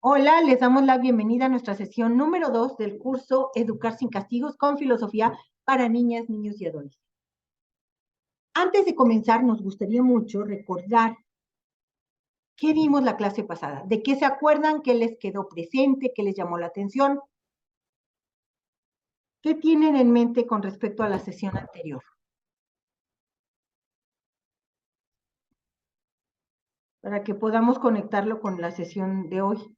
Hola, les damos la bienvenida a nuestra sesión número 2 del curso Educar sin castigos con filosofía para niñas, niños y adolescentes. Antes de comenzar, nos gustaría mucho recordar qué vimos la clase pasada, de qué se acuerdan, qué les quedó presente, qué les llamó la atención, qué tienen en mente con respecto a la sesión anterior. Para que podamos conectarlo con la sesión de hoy.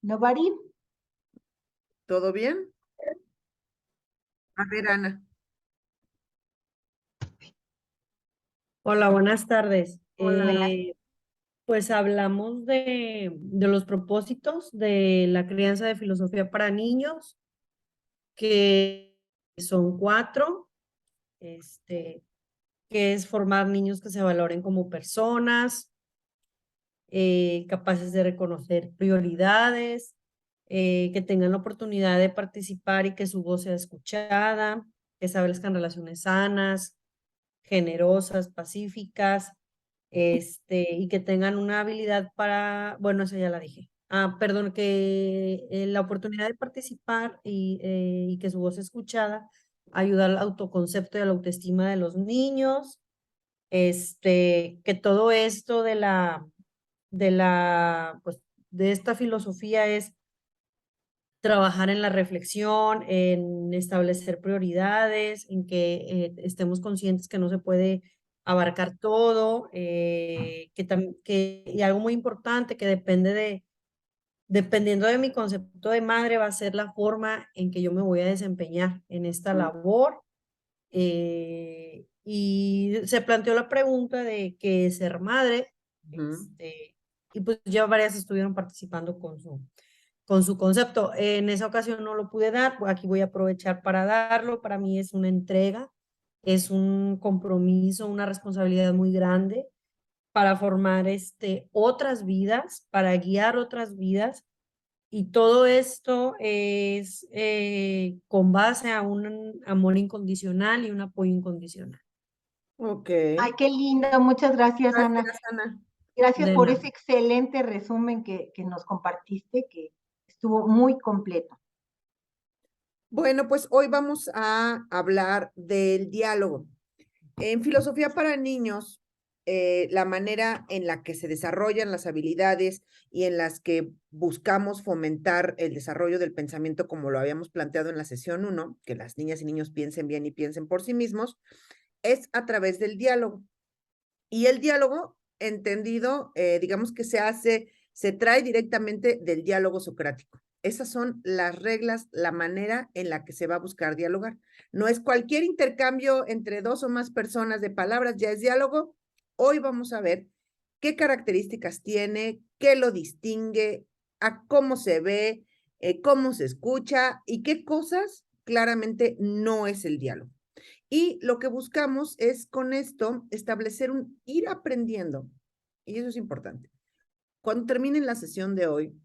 ¿Nobody? ¿Todo bien? A ver, Ana. Hola, buenas tardes. Hola. Pues hablamos de los propósitos de la crianza de filosofía para niños, que son 4, que es formar niños que se valoren como personas, capaces de reconocer prioridades, que tengan la oportunidad de participar y que su voz sea escuchada, que establezcan relaciones sanas, generosas, pacíficas, y que tengan una habilidad para, bueno, eso ya la dije. Perdón, que la oportunidad de participar y que su voz sea escuchada ayuda al autoconcepto y a la autoestima de los niños, que todo esto pues, de esta filosofía es trabajar en la reflexión, en establecer prioridades, en que estemos conscientes que no se puede abarcar todo, y algo muy importante que dependiendo de mi concepto de madre, va a ser la forma en que yo me voy a desempeñar en esta labor. Y se planteó la pregunta de qué es ser madre, y pues ya varias estuvieron participando con su concepto. En esa ocasión no lo pude dar, aquí voy a aprovechar para darlo. Para mí es una entrega, es un compromiso, una responsabilidad muy grande para formar otras vidas, para guiar otras vidas. Y todo esto es con base a un amor incondicional y un apoyo incondicional. Ok. Ay, qué linda, muchas gracias, Ana. Gracias, Ana. Gracias De por nada. ese excelente resumen que nos compartiste, que estuvo muy completo. Bueno, pues hoy vamos a hablar del diálogo. En filosofía para niños, la manera en la que se desarrollan las habilidades y en las que buscamos fomentar el desarrollo del pensamiento, como lo habíamos planteado en la sesión 1, que las niñas y niños piensen bien y piensen por sí mismos, es a través del diálogo. Y el diálogo, entendido, digamos que se trae directamente del diálogo socrático. Esas son las reglas, la manera en la que se va a buscar dialogar. No es cualquier intercambio entre dos o más personas de palabras, ya es diálogo. Hoy vamos a ver qué características tiene, qué lo distingue, a cómo se ve, cómo se escucha y qué cosas claramente no es el diálogo. Y lo que buscamos es con esto establecer ir aprendiendo, y eso es importante. Cuando terminen la sesión de hoy,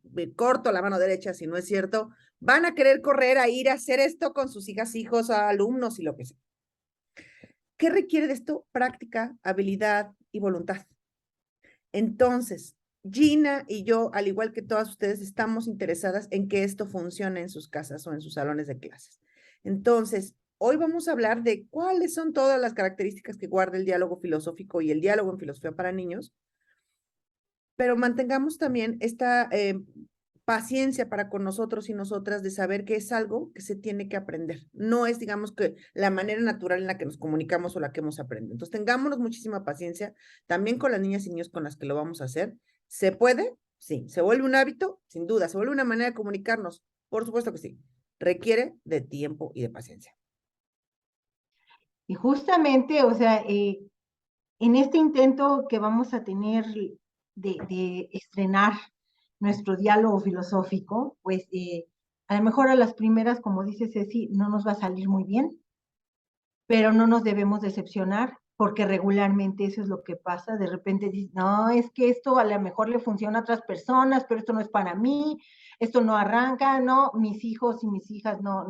me corto la mano derecha si no es cierto, van a querer correr a ir a hacer esto con sus hijas, hijos, alumnos y lo que sea. ¿Qué requiere de esto? Práctica, habilidad y voluntad. Entonces, Gina y yo, al igual que todas ustedes, estamos interesadas en que esto funcione en sus casas o en sus salones de clases. Entonces, hoy vamos a hablar de cuáles son todas las características que guarda el diálogo filosófico y el diálogo en filosofía para niños, pero mantengamos también esta paciencia para con nosotros y nosotras de saber que es algo que se tiene que aprender. No es, digamos, que la manera natural en la que nos comunicamos o la que hemos aprendido. Entonces, tengámonos muchísima paciencia también con las niñas y niños con las que lo vamos a hacer. ¿Se puede? Sí. ¿Se vuelve un hábito? Sin duda. ¿Se vuelve una manera de comunicarnos? Por supuesto que sí. Requiere de tiempo y de paciencia. Y justamente, o sea, en este intento que vamos a tener de estrenar nuestro diálogo filosófico, pues a lo mejor a las primeras, como dice Ceci, no nos va a salir muy bien, pero no nos debemos decepcionar, porque regularmente eso es lo que pasa. De repente dices, no, es que esto a lo mejor le funciona a otras personas, pero esto no es para mí, esto no arranca, no, mis hijos y mis hijas no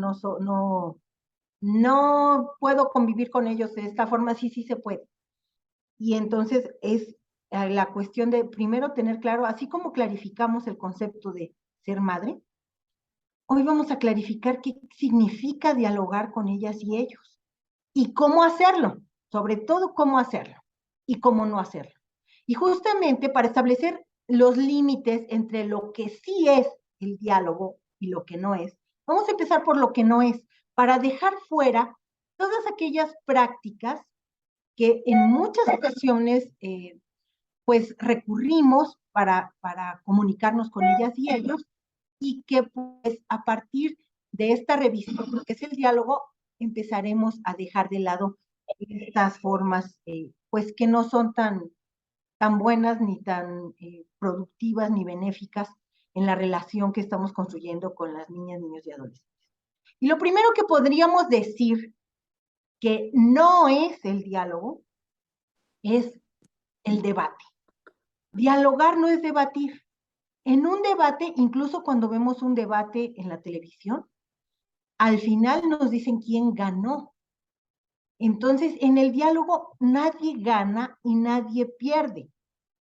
puedo convivir con ellos de esta forma, sí se puede. Y entonces es la cuestión de primero tener claro, así como clarificamos el concepto de ser madre, hoy vamos a clarificar qué significa dialogar con ellas y ellos y cómo hacerlo, sobre todo cómo hacerlo y cómo no hacerlo. Y justamente para establecer los límites entre lo que sí es el diálogo y lo que no es, vamos a empezar por lo que no es, para dejar fuera todas aquellas prácticas que en muchas ocasiones pues recurrimos para comunicarnos con ellas y ellos, y que pues a partir de esta revisión, que es el diálogo, empezaremos a dejar de lado estas formas, pues que no son tan buenas, ni tan productivas, ni benéficas en la relación que estamos construyendo con las niñas, niños y adolescentes. Y lo primero que podríamos decir que no es el diálogo, es el debate. Dialogar no es debatir. En un debate, incluso cuando vemos un debate en la televisión, al final nos dicen quién ganó. Entonces, en el diálogo nadie gana y nadie pierde.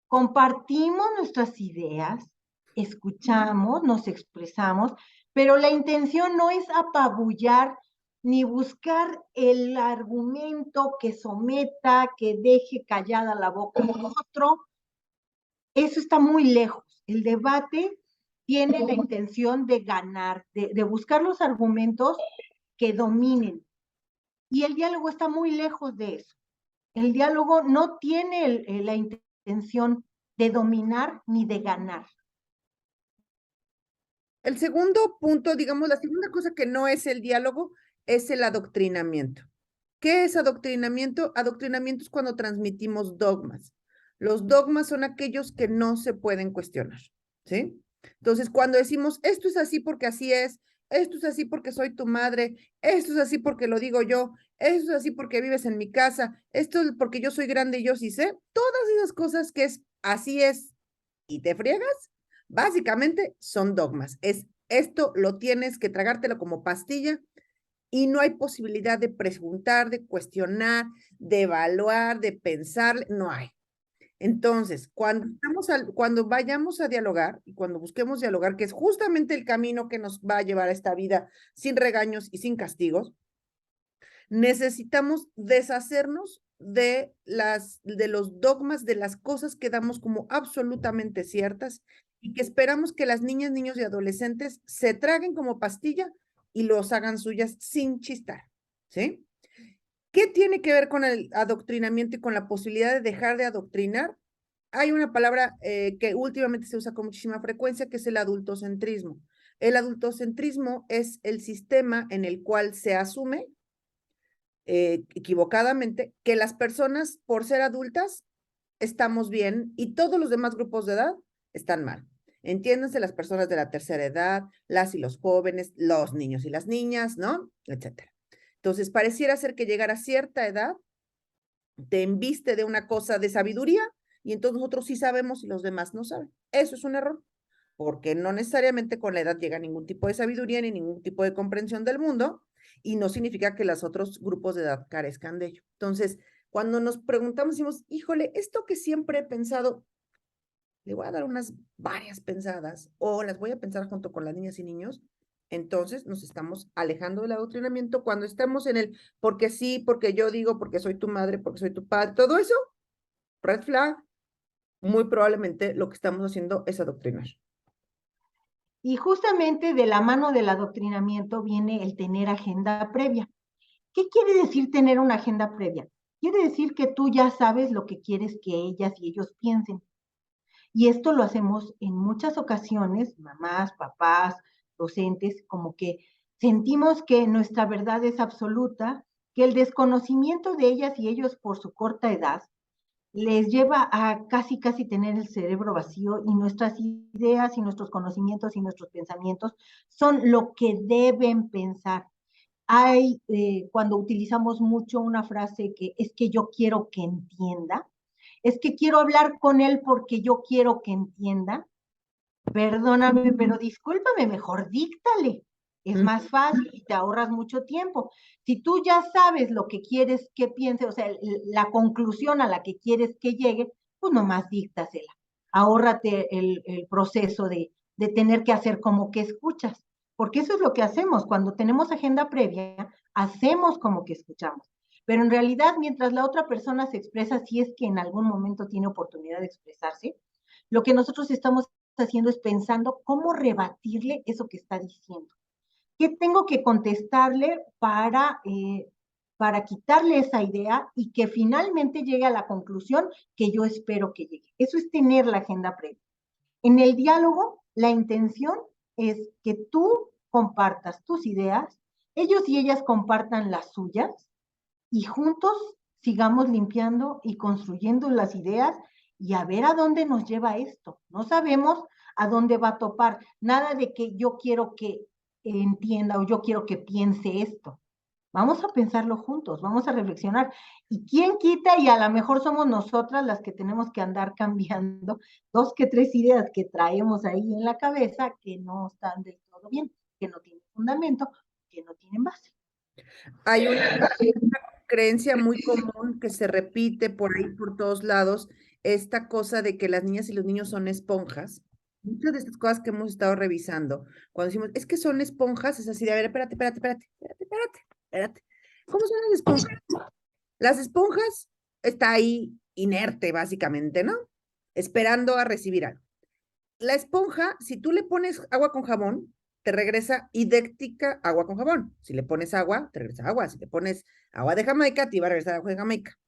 Compartimos nuestras ideas, escuchamos, nos expresamos, pero la intención no es apabullar ni buscar el argumento que someta, que deje callada la boca del otro. Eso está muy lejos. El debate tiene la intención de ganar, de buscar los argumentos que dominen. Y el diálogo está muy lejos de eso. El diálogo no tiene la intención de dominar ni de ganar. El segundo punto, digamos, la segunda cosa que no es el diálogo es el adoctrinamiento. ¿Qué es adoctrinamiento? Adoctrinamiento es cuando transmitimos dogmas. Los dogmas son aquellos que no se pueden cuestionar, ¿sí? Entonces, cuando decimos, esto es así porque así es, esto es así porque soy tu madre, esto es así porque lo digo yo, esto es así porque vives en mi casa, esto es porque yo soy grande y yo sí sé, todas esas cosas que es así es y te friegas, básicamente son dogmas. Es esto lo tienes que tragártelo como pastilla y no hay posibilidad de preguntar, de cuestionar, de evaluar, de pensar, no hay. Entonces, cuando vayamos a dialogar y cuando busquemos dialogar, que es justamente el camino que nos va a llevar a esta vida sin regaños y sin castigos, necesitamos deshacernos de los dogmas, de las cosas que damos como absolutamente ciertas y que esperamos que las niñas, niños y adolescentes se traguen como pastilla y los hagan suyas sin chistar, ¿sí? ¿Qué tiene que ver con el adoctrinamiento y con la posibilidad de dejar de adoctrinar? Hay una palabra que últimamente se usa con muchísima frecuencia, que es el adultocentrismo. El adultocentrismo es el sistema en el cual se asume equivocadamente que las personas, por ser adultas, estamos bien y todos los demás grupos de edad están mal. Entiéndanse las personas de la tercera edad, las y los jóvenes, los niños y las niñas, ¿no? Etcétera. Entonces, pareciera ser que llegar a cierta edad te embiste de una cosa de sabiduría y entonces nosotros sí sabemos y los demás no saben. Eso es un error, porque no necesariamente con la edad llega ningún tipo de sabiduría ni ningún tipo de comprensión del mundo y no significa que los otros grupos de edad carezcan de ello. Entonces, cuando nos preguntamos, decimos, híjole, esto que siempre he pensado, le voy a dar unas varias pensadas o las voy a pensar junto con las niñas y niños, entonces nos estamos alejando del adoctrinamiento cuando estamos en el porque sí, porque yo digo, porque soy tu madre, porque soy tu padre, todo eso, red flag, muy probablemente lo que estamos haciendo es adoctrinar. Y justamente de la mano del adoctrinamiento viene el tener agenda previa. ¿Qué quiere decir tener una agenda previa? Quiere decir que tú ya sabes lo que quieres que ellas y ellos piensen. Y esto lo hacemos en muchas ocasiones, mamás, papás, docentes, como que sentimos que nuestra verdad es absoluta, que el desconocimiento de ellas y ellos por su corta edad les lleva a casi tener el cerebro vacío y nuestras ideas y nuestros conocimientos y nuestros pensamientos son lo que deben pensar. Hay, cuando utilizamos mucho una frase que es que yo quiero que entienda, es que quiero hablar con él porque yo quiero que entienda. Perdóname, pero discúlpame, mejor díctale. Es más fácil y te ahorras mucho tiempo. Si tú ya sabes lo que quieres que piense, o sea, la conclusión a la que quieres que llegue, pues nomás díctasela. Ahórrate el proceso de tener que hacer como que escuchas, porque eso es lo que hacemos. Cuando tenemos agenda previa, hacemos como que escuchamos. Pero en realidad, mientras la otra persona se expresa, si es que en algún momento tiene oportunidad de expresarse, lo que nosotros estamos haciendo es pensando cómo rebatirle eso que está diciendo. ¿Qué tengo que contestarle para quitarle esa idea y que finalmente llegue a la conclusión que yo espero que llegue? Eso es tener la agenda previa. En el diálogo, la intención es que tú compartas tus ideas, ellos y ellas compartan las suyas y juntos sigamos limpiando y construyendo las ideas y a ver a dónde nos lleva esto. No sabemos a dónde va a topar. Nada de que yo quiero que entienda o yo quiero que piense esto. Vamos a pensarlo juntos, vamos a reflexionar. ¿Y quién quita? Y a lo mejor somos nosotras las que tenemos que andar cambiando 2 que 3 ideas que traemos ahí en la cabeza que no están del todo bien, que no tienen fundamento, que no tienen base. Hay una creencia muy común que se repite por ahí, por todos lados, esta cosa de que las niñas y los niños son esponjas. Muchas de estas cosas que hemos estado revisando, cuando decimos, es que son esponjas, es así de, a ver, espérate. ¿Cómo son las esponjas? Las esponjas está ahí inerte, básicamente, ¿no? Esperando a recibir algo. La esponja, si tú le pones agua con jabón, te regresa idéntica agua con jabón. Si le pones agua, te regresa agua. Si le pones agua de Jamaica, te va a regresar agua de Jamaica.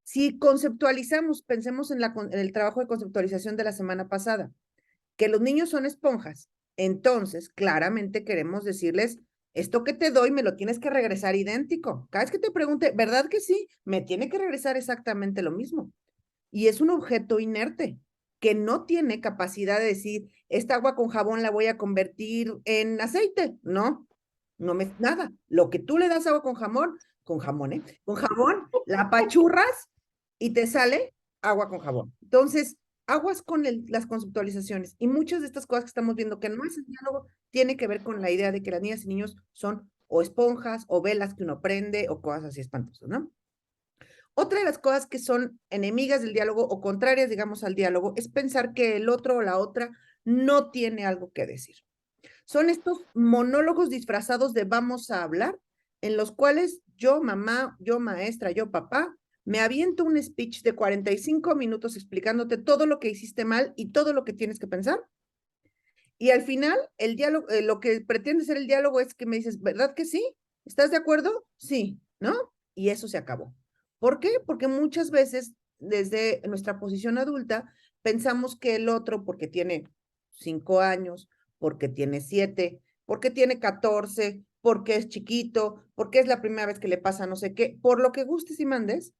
Si conceptualizamos, pensemos en el trabajo de conceptualización de la semana pasada, que los niños son esponjas, entonces claramente queremos decirles, esto que te doy me lo tienes que regresar idéntico. Cada vez que te pregunte, ¿verdad que sí? Me tiene que regresar exactamente lo mismo. Y es un objeto inerte que no tiene capacidad de decir, esta agua con jabón la voy a convertir en aceite. No, nada. Lo que tú le das agua con jabón, con jabón, la apachurras y te sale agua con jabón. Entonces, aguas con las conceptualizaciones. Y muchas de estas cosas que estamos viendo que no es el diálogo, tiene que ver con la idea de que las niñas y niños son o esponjas o velas que uno prende o cosas así espantosas, ¿no? Otra de las cosas que son enemigas del diálogo o contrarias, digamos, al diálogo, es pensar que el otro o la otra no tiene algo que decir. Son estos monólogos disfrazados de vamos a hablar, en los cuales yo mamá, yo maestra, yo papá, me aviento un speech de 45 minutos explicándote todo lo que hiciste mal y todo lo que tienes que pensar. Y al final, el diálogo, lo que pretende ser el diálogo es que me dices, ¿verdad que sí? ¿Estás de acuerdo? Sí, ¿no? Y eso se acabó. ¿Por qué? Porque muchas veces, desde nuestra posición adulta, pensamos que el otro, porque tiene 5 años, porque tiene 7, porque tiene 14, porque es chiquito, porque es la primera vez que le pasa no sé qué, por lo que gustes y mandes,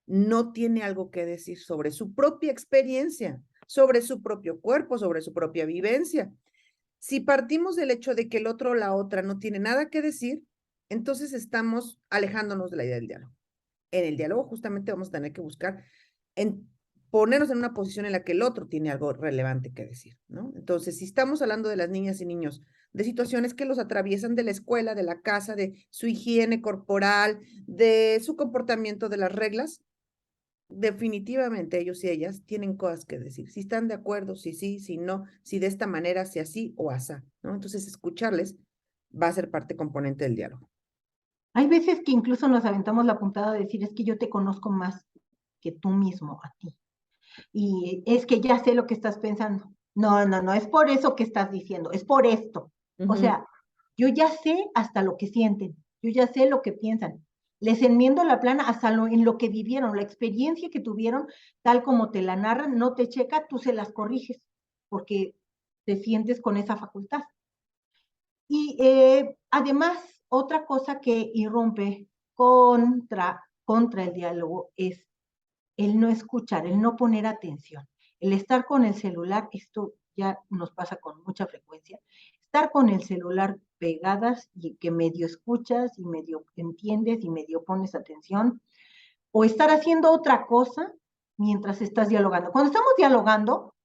no tiene algo que decir sobre su propia experiencia, sobre su propio cuerpo, sobre su propia vivencia. Si partimos del hecho de que el otro o la otra no tiene nada que decir, entonces estamos alejándonos de la idea del diálogo. En el diálogo justamente vamos a tener que buscar ponernos en una posición en la que el otro tiene algo relevante que decir, ¿no? Entonces, si estamos hablando de las niñas y niños, de situaciones que los atraviesan de la escuela, de la casa, de su higiene corporal, de su comportamiento, de las reglas, definitivamente ellos y ellas tienen cosas que decir. Si están de acuerdo, si sí, si no, si de esta manera, si así o asá, ¿no? Entonces, escucharles va a ser parte componente del diálogo. Hay veces que incluso nos aventamos la puntada de decir, es que yo te conozco más que tú mismo a ti. Y es que ya sé lo que estás pensando. No, es por eso que estás diciendo, es por esto. O sea, yo ya sé hasta lo que sienten, yo ya sé lo que piensan. Les enmiendo la plana hasta en lo que vivieron, la experiencia que tuvieron, tal como te la narran, no te checa, tú se las corriges, porque te sientes con esa facultad. Y además, otra cosa que irrumpe contra el diálogo es el no escuchar, el no poner atención, el estar con el celular, esto ya nos pasa con mucha frecuencia, estar con el celular pegadas y que medio escuchas y medio entiendes y medio pones atención, o estar haciendo otra cosa mientras estás dialogando. Cuando estamos dialogando,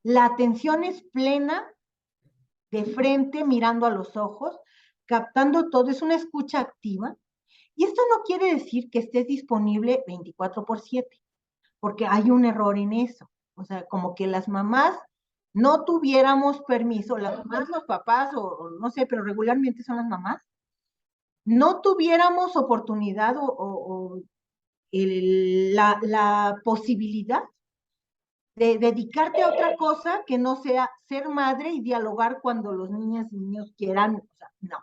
la atención es plena de frente, mirando a los ojos, captando todo, es una escucha activa. Y esto no quiere decir que estés disponible 24/7, porque hay un error en eso. O sea, como que las mamás no tuviéramos permiso, las mamás, los papás, o no sé, pero regularmente son las mamás, no tuviéramos oportunidad o la posibilidad de dedicarte a otra cosa que no sea ser madre y dialogar cuando los niñas y niños quieran. O sea, no.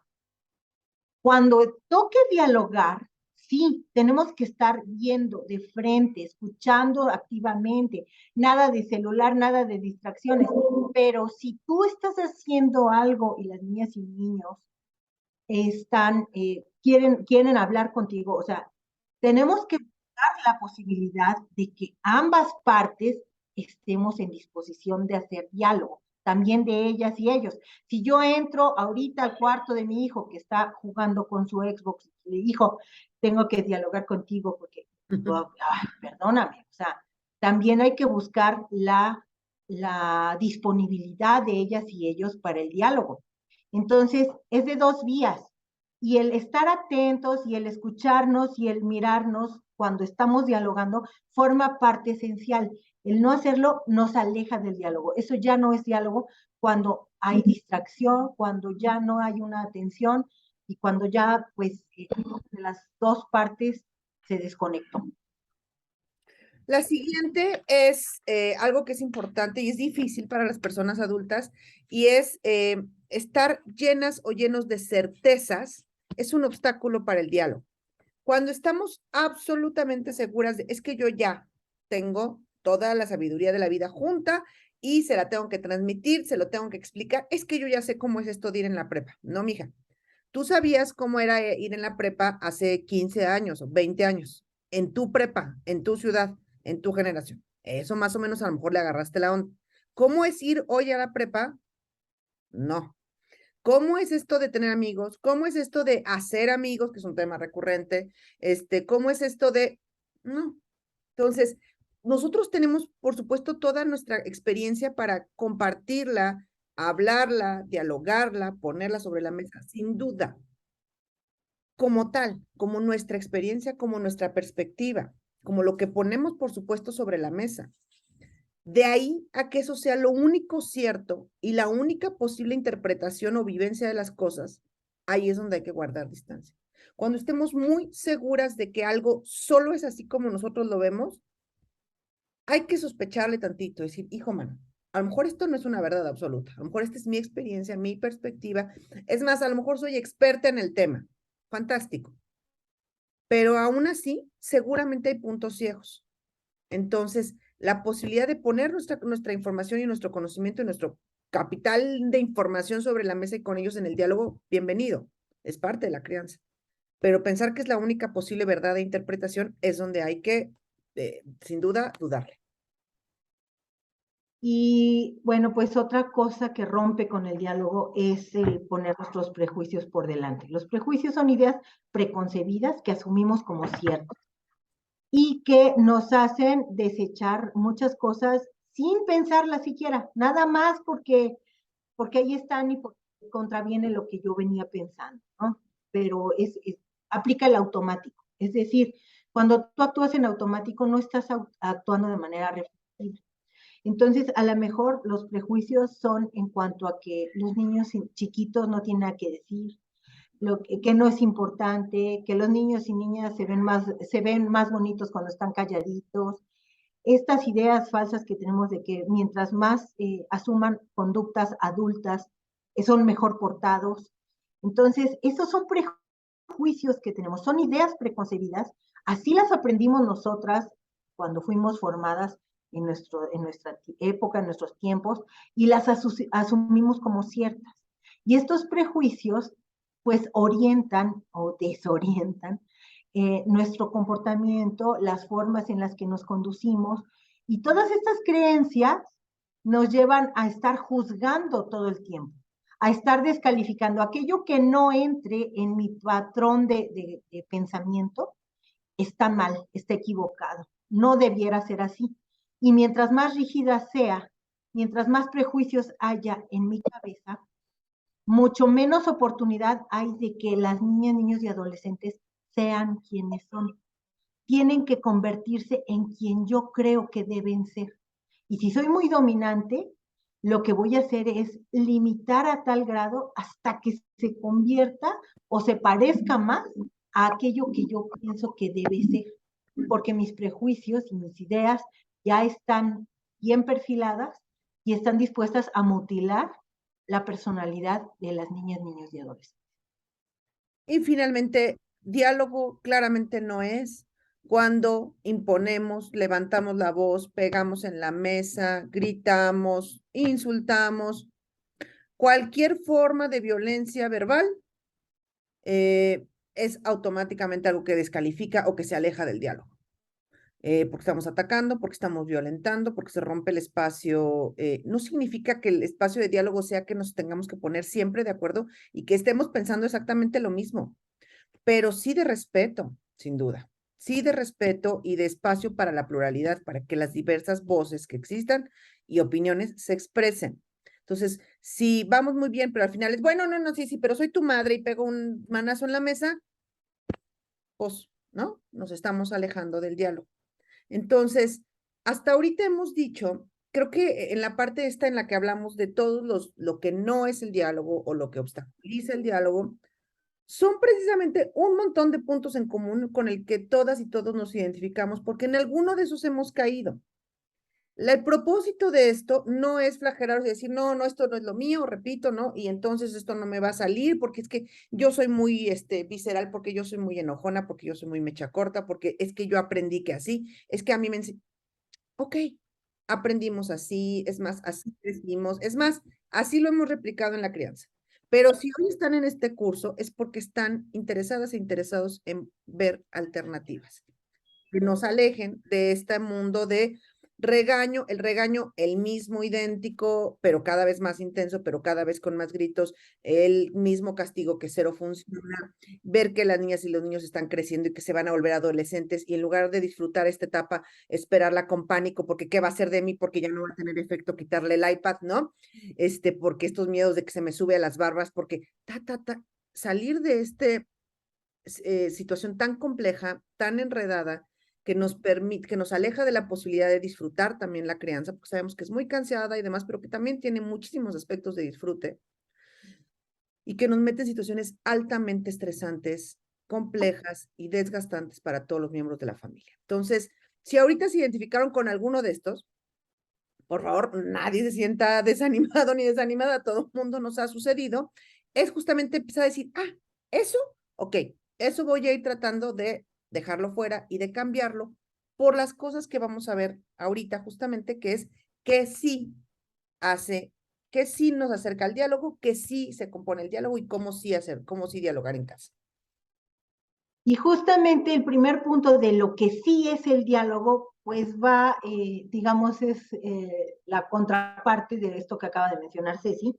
Cuando toque dialogar, sí, tenemos que estar viendo de frente, escuchando activamente, nada de celular, nada de distracciones. Pero si tú estás haciendo algo y las niñas y niños quieren hablar contigo, o sea, tenemos que dar la posibilidad de que ambas partes estemos en disposición de hacer diálogo, también de ellas y ellos. Si yo entro ahorita al cuarto de mi hijo que está jugando con su Xbox, y le digo, tengo que dialogar contigo porque, perdóname, o sea, también hay que buscar la disponibilidad de ellas y ellos para el diálogo. Entonces, es de dos vías. Y el estar atentos y el escucharnos y el mirarnos cuando estamos dialogando forma parte esencial. El no hacerlo nos aleja del diálogo. Eso ya no es diálogo cuando hay distracción, cuando ya no hay una atención y cuando ya, pues, de las dos partes se desconectó. La siguiente es algo que es importante y es difícil para las personas adultas y es estar llenas o llenos de certezas es un obstáculo para el diálogo. Cuando estamos absolutamente seguras de, es que yo ya tengo toda la sabiduría de la vida junta y se la tengo que transmitir, se lo tengo que explicar, es que yo ya sé cómo es esto de ir en la prepa. No, mija, tú sabías cómo era ir en la prepa hace 15 años o 20 años, en tu prepa, en tu ciudad, en tu generación. Eso más o menos a lo mejor le agarraste la onda. ¿Cómo es ir hoy a la prepa? No. ¿Cómo es esto de tener amigos? ¿Cómo es esto de hacer amigos, que es un tema recurrente? ¿Cómo es esto de...? No. Entonces, nosotros tenemos, por supuesto, toda nuestra experiencia para compartirla, hablarla, dialogarla, ponerla sobre la mesa, sin duda, como tal, como nuestra experiencia, como nuestra perspectiva, como lo que ponemos, por supuesto, sobre la mesa. De ahí a que eso sea lo único cierto y la única posible interpretación o vivencia de las cosas, ahí es donde hay que guardar distancia. Cuando estemos muy seguras de que algo solo es así como nosotros lo vemos, hay que sospecharle tantito, decir, hijo, mano, a lo mejor esto no es una verdad absoluta, a lo mejor esta es mi experiencia, mi perspectiva. Es más, a lo mejor soy experta en el tema. Fantástico. Pero aún así, seguramente hay puntos ciegos. Entonces, la posibilidad de poner nuestra información y nuestro conocimiento y nuestro capital de información sobre la mesa y con ellos en el diálogo, bienvenido, es parte de la crianza. Pero pensar que es la única posible verdad de interpretación es donde hay que, sin duda, dudarle. Y bueno, pues otra cosa que rompe con el diálogo es el poner nuestros prejuicios por delante. Los prejuicios son ideas preconcebidas que asumimos como ciertas y que nos hacen desechar muchas cosas sin pensarlas siquiera, nada más porque ahí están y porque contraviene lo que yo venía pensando, ¿no? Pero aplica el automático. Es decir, cuando tú actúas en automático, no estás actuando de manera reflexiva. Entonces, a lo mejor los prejuicios son en cuanto a que los niños chiquitos no tienen nada que decir, que no es importante, que los niños y niñas se ven más bonitos cuando están calladitos. Estas ideas falsas que tenemos de que mientras más asuman conductas adultas, son mejor portados. Entonces, esos son prejuicios que tenemos, son ideas preconcebidas, así las aprendimos nosotras cuando fuimos formadas en nuestra época, en nuestros tiempos, y las asumimos como ciertas. Y estos prejuicios, pues, orientan o desorientan nuestro comportamiento, las formas en las que nos conducimos, y todas estas creencias nos llevan a estar juzgando todo el tiempo, a estar descalificando aquello que no entre en mi patrón de pensamiento, está mal, está equivocado, no debiera ser así. Y mientras más rígida sea, mientras más prejuicios haya en mi cabeza, mucho menos oportunidad hay de que las niñas, niños y adolescentes sean quienes son. Tienen que convertirse en quien yo creo que deben ser. Y si soy muy dominante, lo que voy a hacer es limitar a tal grado hasta que se convierta o se parezca más a aquello que yo pienso que debe ser, porque mis prejuicios y mis ideas ya están bien perfiladas y están dispuestas a mutilar la personalidad de las niñas, niños y adolescentes. Y finalmente, diálogo claramente no es cuando imponemos, levantamos la voz, pegamos en la mesa, gritamos, insultamos. Cualquier forma de violencia verbal es automáticamente algo que descalifica o que se aleja del diálogo. Porque estamos atacando, porque estamos violentando, porque se rompe el espacio. No significa que el espacio de diálogo sea que nos tengamos que poner siempre de acuerdo y que estemos pensando exactamente lo mismo, pero sí de respeto, sin duda. Sí de respeto y de espacio para la pluralidad, para que las diversas voces que existan y opiniones se expresen. Entonces, si vamos muy bien, pero al final es, bueno, no, sí, pero soy tu madre y pego un manazo en la mesa, pues, ¿no? Nos estamos alejando del diálogo. Entonces, hasta ahorita hemos dicho, creo que en la parte esta en la que hablamos de lo que no es el diálogo o lo que obstaculiza el diálogo, son precisamente un montón de puntos en común con el que todas y todos nos identificamos, porque en alguno de esos hemos caído. El propósito de esto no es flagelaros y decir, no, esto no es lo mío, repito, ¿no? Y entonces esto no me va a salir porque es que yo soy muy visceral, porque yo soy muy enojona, porque yo soy muy mecha corta, porque es que yo aprendí que así, es que a mí me ok, aprendimos así, es más, así crecimos, es más, así lo hemos replicado en la crianza. Pero si hoy están en este curso es porque están interesadas e interesados en ver alternativas que nos alejen de este mundo de regaño, el mismo idéntico, pero cada vez más intenso, pero cada vez con más gritos, el mismo castigo que cero funciona, ver que las niñas y los niños están creciendo y que se van a volver adolescentes y en lugar de disfrutar esta etapa, esperarla con pánico, porque qué va a hacer de mí, porque ya no va a tener efecto quitarle el iPad, ¿no? Porque estos miedos de que se me sube a las barbas, porque salir de situación tan compleja, tan enredada, que nos permite, que nos aleja de la posibilidad de disfrutar también la crianza, porque sabemos que es muy cansada y demás, pero que también tiene muchísimos aspectos de disfrute y que nos mete en situaciones altamente estresantes, complejas y desgastantes para todos los miembros de la familia. Entonces, si ahorita se identificaron con alguno de estos, por favor, nadie se sienta desanimado ni desanimada, a todo el mundo nos ha sucedido, es justamente empezar a decir, eso, ok, eso voy a ir tratando de dejarlo fuera y de cambiarlo por las cosas que vamos a ver ahorita justamente, que es que sí hace, que sí nos acerca al diálogo, que sí se compone el diálogo y cómo sí hacer, cómo sí dialogar en casa. Y justamente el primer punto de lo que sí es el diálogo, pues va, digamos, es la contraparte de esto que acaba de mencionar Ceci,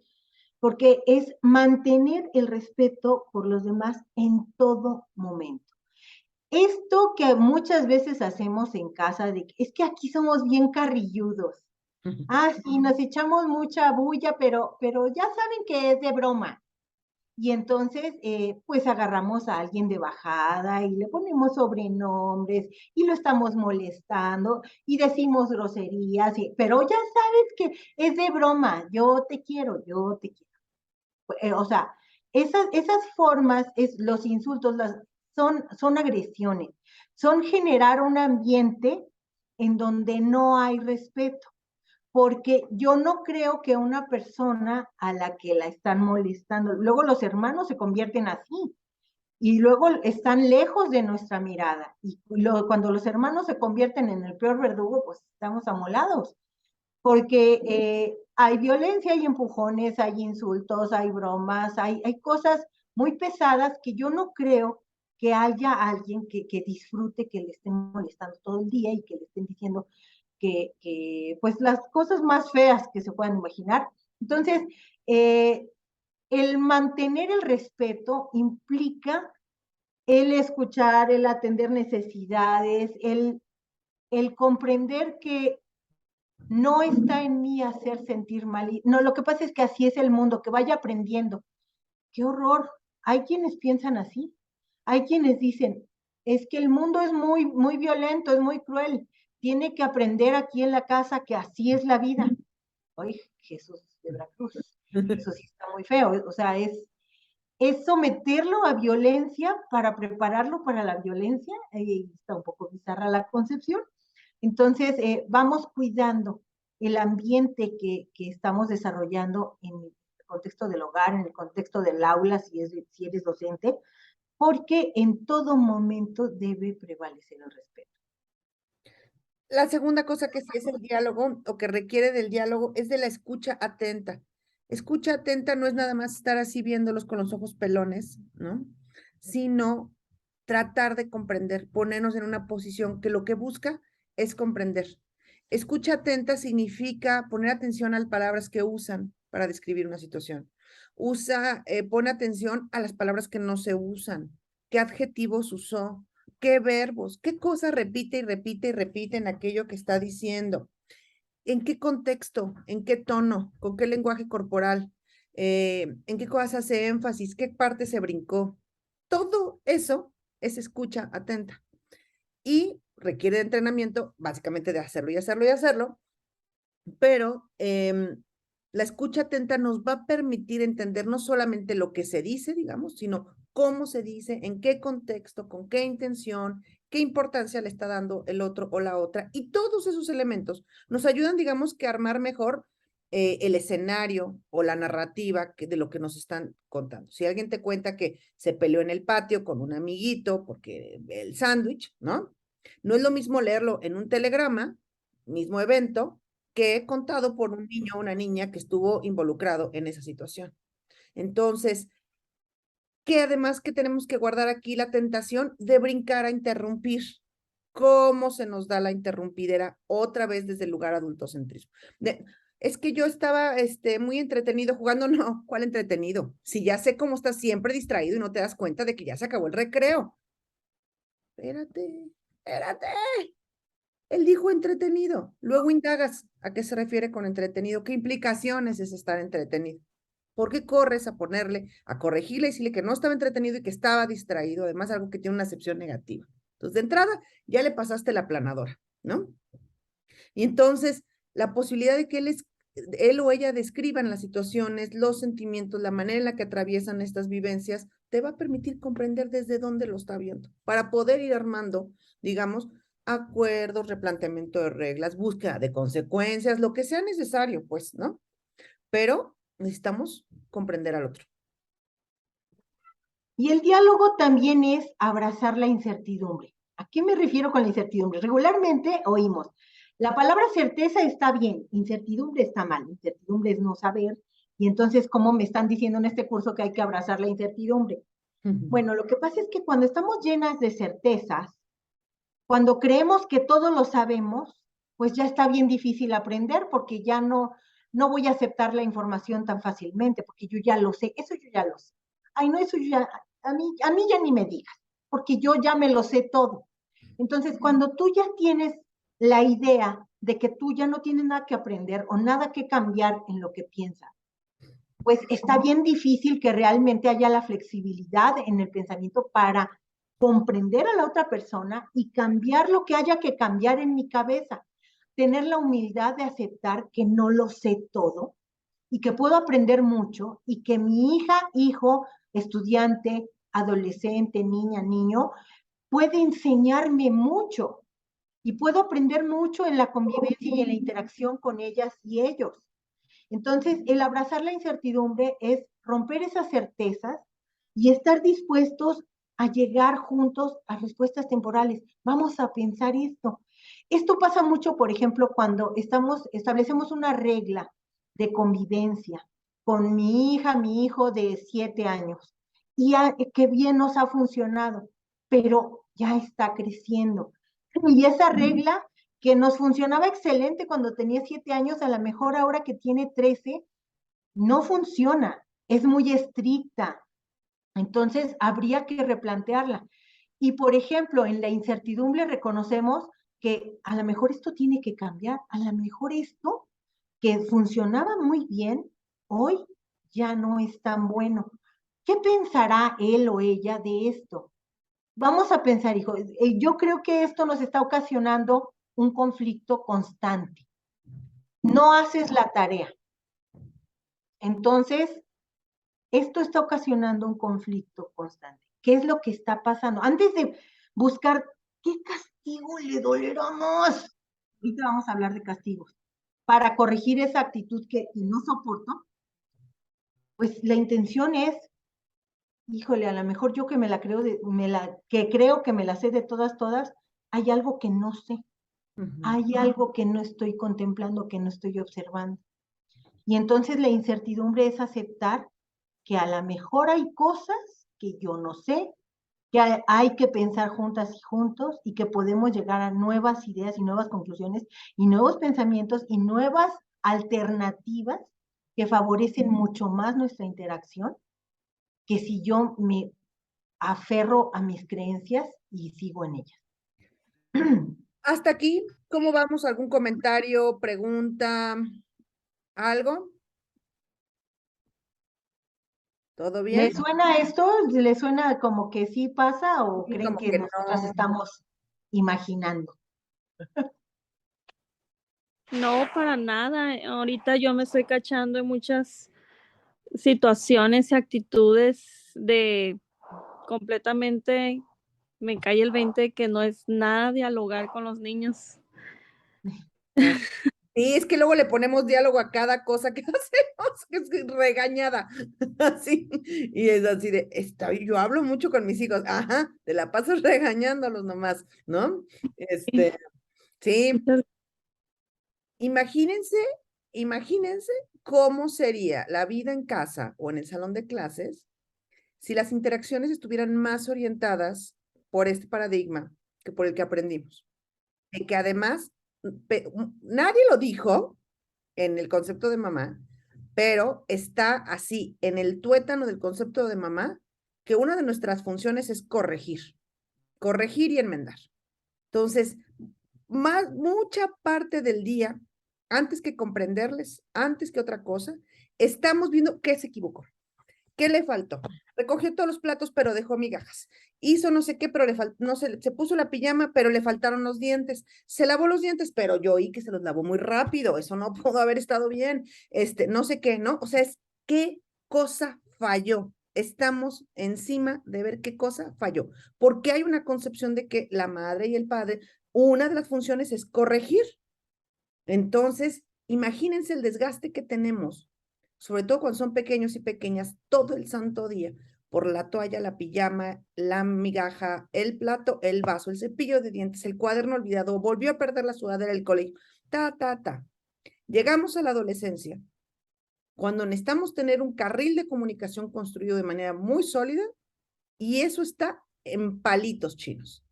porque es mantener el respeto por los demás en todo momento. Esto que muchas veces hacemos en casa, es que aquí somos bien carrilludos. Sí, nos echamos mucha bulla, pero ya saben que es de broma. Y entonces, pues agarramos a alguien de bajada y le ponemos sobrenombres y lo estamos molestando y decimos groserías, pero ya sabes que es de broma, yo te quiero, yo te quiero. O sea, esas formas, los insultos, son agresiones, son generar un ambiente en donde no hay respeto, porque yo no creo que una persona a la que la están molestando, luego los hermanos se convierten así, y luego están lejos de nuestra mirada, y cuando los hermanos se convierten en el peor verdugo, pues estamos amolados, porque hay violencia, hay empujones, hay insultos, hay bromas, hay cosas muy pesadas que yo no creo que haya alguien que disfrute que le estén molestando todo el día y que le estén diciendo pues las cosas más feas que se puedan imaginar. Entonces, el mantener el respeto implica el escuchar, el atender necesidades, el comprender que no está en mí hacer sentir mal. No, lo que pasa es que así es el mundo, que vaya aprendiendo. qué horror. Hay quienes piensan así. Hay quienes dicen, es que el mundo es muy, muy violento, es muy cruel. Tiene que aprender aquí en la casa que así es la vida. Ay, Jesús de Veracruz, eso sí está muy feo. O sea, es someterlo a violencia para prepararlo para la violencia. Está un poco bizarra la concepción. Entonces, vamos cuidando el ambiente que estamos desarrollando en el contexto del hogar, en el contexto del aula, si eres docente, porque en todo momento debe prevalecer el respeto. La segunda cosa que sí es el diálogo o que requiere del diálogo es de la escucha atenta. Escucha atenta no es nada más estar así viéndolos con los ojos pelones, ¿no? Sino tratar de comprender, ponernos en una posición que lo que busca es comprender. Escucha atenta significa poner atención a las palabras que usan para describir una situación. Pone atención a las palabras que no se usan, qué adjetivos usó, qué verbos, qué cosas repite y repite y repite en aquello que está diciendo. ¿En qué contexto? ¿En qué tono? ¿Con qué lenguaje corporal? ¿En qué cosas hace énfasis? ¿Qué parte se brincó? Todo eso es escucha atenta y requiere de entrenamiento, básicamente de hacerlo y hacerlo y hacerlo, pero la escucha atenta nos va a permitir entender no solamente lo que se dice, digamos, sino cómo se dice, en qué contexto, con qué intención, qué importancia le está dando el otro o la otra. Y todos esos elementos nos ayudan, digamos, que a armar mejor el escenario o la narrativa de lo que nos están contando. Si alguien te cuenta que se peleó en el patio con un amiguito porque el sándwich, ¿no? No es lo mismo leerlo en un telegrama, mismo evento, que he contado por un niño o una niña que estuvo involucrado en esa situación. Entonces, que además que tenemos que guardar aquí la tentación de brincar a interrumpir. ¿Cómo se nos da la interrumpidera otra vez desde el lugar adultocentrismo? Es que yo estaba muy entretenido jugando. No, ¿cuál entretenido? Si ya sé cómo estás siempre distraído y no te das cuenta de que ya se acabó el recreo. Espérate, espérate. Él dijo entretenido. Luego indagas a qué se refiere con entretenido, qué implicaciones es estar entretenido. ¿Por qué corres a ponerle, a corregirle y decirle que no estaba entretenido y que estaba distraído? Además, algo que tiene una acepción negativa. Entonces, de entrada, ya le pasaste la aplanadora, ¿no? Y entonces, la posibilidad de que él o ella describan las situaciones, los sentimientos, la manera en la que atraviesan estas vivencias, te va a permitir comprender desde dónde lo está viendo, para poder ir armando, digamos, acuerdos, replanteamiento de reglas, búsqueda de consecuencias, lo que sea necesario, pues, ¿no? Pero necesitamos comprender al otro. Y el diálogo también es abrazar la incertidumbre. ¿A qué me refiero con la incertidumbre? Regularmente oímos, la palabra certeza está bien, incertidumbre está mal. Incertidumbre es no saber. Y entonces, ¿cómo me están diciendo en este curso que hay que abrazar la incertidumbre? Bueno, lo que pasa es que cuando estamos llenas de certezas, cuando creemos que todo lo sabemos, pues ya está bien difícil aprender porque ya no voy a aceptar la información tan fácilmente porque yo ya lo sé, eso yo ya lo sé. Ay, no, eso yo ya, a mí ya ni me digas, porque yo ya me lo sé todo. Entonces, cuando tú ya tienes la idea de que tú ya no tienes nada que aprender o nada que cambiar en lo que piensas, pues está bien difícil que realmente haya la flexibilidad en el pensamiento para comprender a la otra persona y cambiar lo que haya que cambiar en mi cabeza. Tener la humildad de aceptar que no lo sé todo y que puedo aprender mucho y que mi hija, hijo, estudiante, adolescente, niña, niño, puede enseñarme mucho y puedo aprender mucho en la convivencia y en la interacción con ellas y ellos. Entonces, el abrazar la incertidumbre es romper esas certezas y estar dispuestos a llegar juntos a respuestas temporales. Vamos a pensar esto. Esto pasa mucho, por ejemplo, cuando establecemos una regla de convivencia con mi hija, mi hijo de 7 años, y qué bien nos ha funcionado, pero ya está creciendo. Y esa regla que nos funcionaba excelente cuando tenía 7 años, a lo mejor ahora que tiene 13, no funciona, es muy estricta. Entonces, habría que replantearla. Y, por ejemplo, en la incertidumbre reconocemos que a lo mejor esto tiene que cambiar, a lo mejor esto que funcionaba muy bien, hoy ya no es tan bueno. ¿qué pensará él o ella de esto? Vamos a pensar, hijo, yo creo que esto nos está ocasionando un conflicto constante. No haces la tarea. Entonces, esto está ocasionando un conflicto constante. ¿Qué es lo que está pasando? Antes de buscar qué castigo le dolerá más, ahorita vamos a hablar de castigos, para corregir esa actitud que no soporto, pues la intención es, híjole, a lo mejor yo que me la creo, que creo que me la sé de todas, hay algo que no sé, hay algo que no estoy contemplando, que no estoy observando. Y entonces la incertidumbre es aceptar que a lo mejor hay cosas que yo no sé, que hay que pensar juntas y juntos y que podemos llegar a nuevas ideas y nuevas conclusiones y nuevos pensamientos y nuevas alternativas que favorecen mucho más nuestra interacción que si yo me aferro a mis creencias y sigo en ellas. Hasta aquí, ¿cómo vamos? ¿Algún comentario, pregunta, algo? ¿Todo bien? ¿Le suena esto? ¿Le suena como que sí pasa o Sí, creen como que que nosotras no. estamos imaginando? No, para nada. Ahorita yo me estoy cachando en muchas situaciones y actitudes de completamente, me cae el 20 que no es nada dialogar con los niños. Sí, es que luego le ponemos diálogo a cada cosa que hacemos, que es regañada, así, y es así de, yo hablo mucho con mis hijos, ajá, te la pasas regañándolos nomás, ¿no? Sí, Muchas- imagínense, imagínense cómo sería la vida en casa o en el salón de clases si las interacciones estuvieran más orientadas por este paradigma que por el que aprendimos. De que además, nadie lo dijo en el concepto de mamá, pero está así en el tuétano del concepto de mamá, que una de nuestras funciones es corregir y enmendar. Entonces, mucha parte del día, antes que comprenderles, antes que otra cosa, estamos viendo qué se equivocó. ¿Qué le faltó? Recogió todos los platos, pero dejó migajas. Hizo no sé qué, pero le faltó, no sé, se puso la pijama, pero le faltaron los dientes. Se lavó los dientes, pero yo oí que se los lavó muy rápido. Eso no pudo haber estado bien. No sé qué, ¿no? O sea, es qué cosa falló. Estamos encima de ver qué cosa falló. Porque hay una concepción de que la madre y el padre, una de las funciones es corregir. Entonces, imagínense el desgaste que tenemos, sobre todo cuando son pequeños y pequeñas, todo el santo día, por la toalla, la pijama, la migaja, el plato, el vaso, el cepillo de dientes, el cuaderno olvidado, volvió a perder la sudadera del colegio, ta. Llegamos a la adolescencia, cuando necesitamos tener un carril de comunicación construido de manera muy sólida, y eso está en palitos chinos,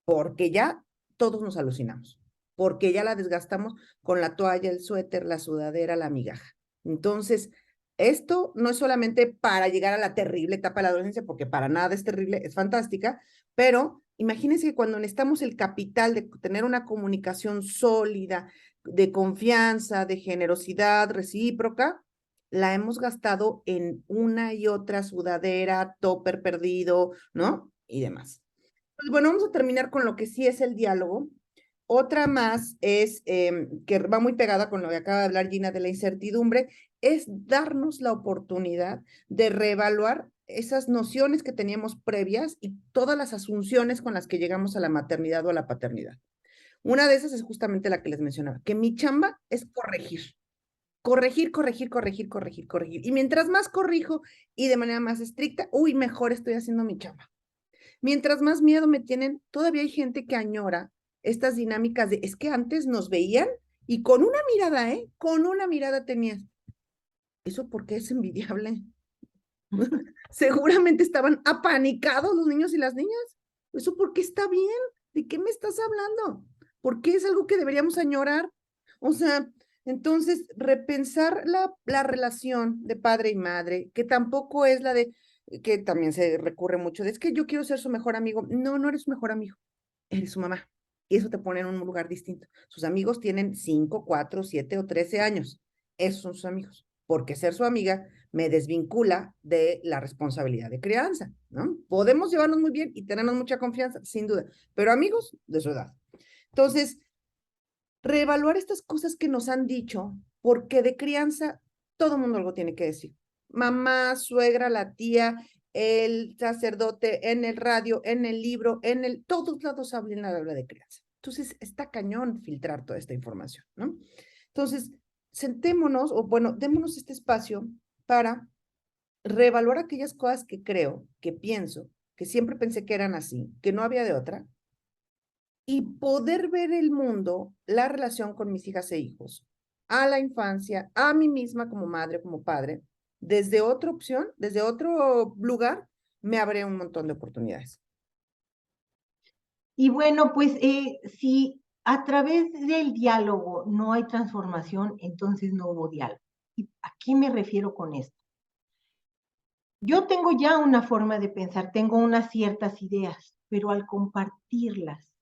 porque ya todos nos alucinamos, porque ya la desgastamos con la toalla, el suéter, la sudadera, la migaja. Entonces, esto no es solamente para llegar a la terrible etapa de la adolescencia, porque para nada es terrible, es fantástica, pero imagínense que cuando necesitamos el capital de tener una comunicación sólida, de confianza, de generosidad recíproca, la hemos gastado en una y otra sudadera, topper perdido, ¿no? Y demás. Pues bueno, vamos a terminar con lo que sí es el diálogo. Otra más es, que va muy pegada con lo que acaba de hablar Gina de la incertidumbre, es darnos la oportunidad de reevaluar esas nociones que teníamos previas y todas las asunciones con las que llegamos a la maternidad o a la paternidad. Una de esas es justamente la que les mencionaba, que mi chamba es corregir. Corregir. Y mientras más corrijo y de manera más estricta, uy, mejor estoy haciendo mi chamba. Mientras más miedo me tienen, todavía hay gente que añora estas dinámicas de, es que antes nos veían y con una mirada, con una mirada tenías. ¿Eso por qué es envidiable? Seguramente estaban apanicados los niños y las niñas. ¿Eso por qué está bien? ¿De qué me estás hablando? ¿Por qué es algo que deberíamos añorar? O sea, entonces, repensar la relación de padre y madre, que tampoco es la de, que también se recurre mucho, de es que yo quiero ser su mejor amigo. No, no eres su mejor amigo, eres su mamá. Y eso te pone en un lugar distinto. Sus amigos tienen 5, 4, 7 o 13 años. Esos son sus amigos. Porque ser su amiga me desvincula de la responsabilidad de crianza, ¿no? Podemos llevarnos muy bien y tenernos mucha confianza, sin duda, pero amigos de su edad. Entonces, reevaluar estas cosas que nos han dicho, porque de crianza todo el mundo algo tiene que decir. Mamá, suegra, la tía, el sacerdote, en el radio, en el libro, todos lados hablan de crianza. Entonces, está cañón filtrar toda esta información, ¿no? Entonces, sentémonos, o bueno, démonos este espacio para reevaluar aquellas cosas que creo, que pienso, que siempre pensé que eran así, que no había de otra, y poder ver el mundo, la relación con mis hijas e hijos, a la infancia, a mí misma como madre, como padre, desde otra opción, desde otro lugar, me abre un montón de oportunidades. Y bueno, pues si a través del diálogo no hay transformación, entonces no hubo diálogo. ¿Y a qué me refiero con esto? Yo tengo ya una forma de pensar, tengo unas ciertas ideas, pero al compartirlas,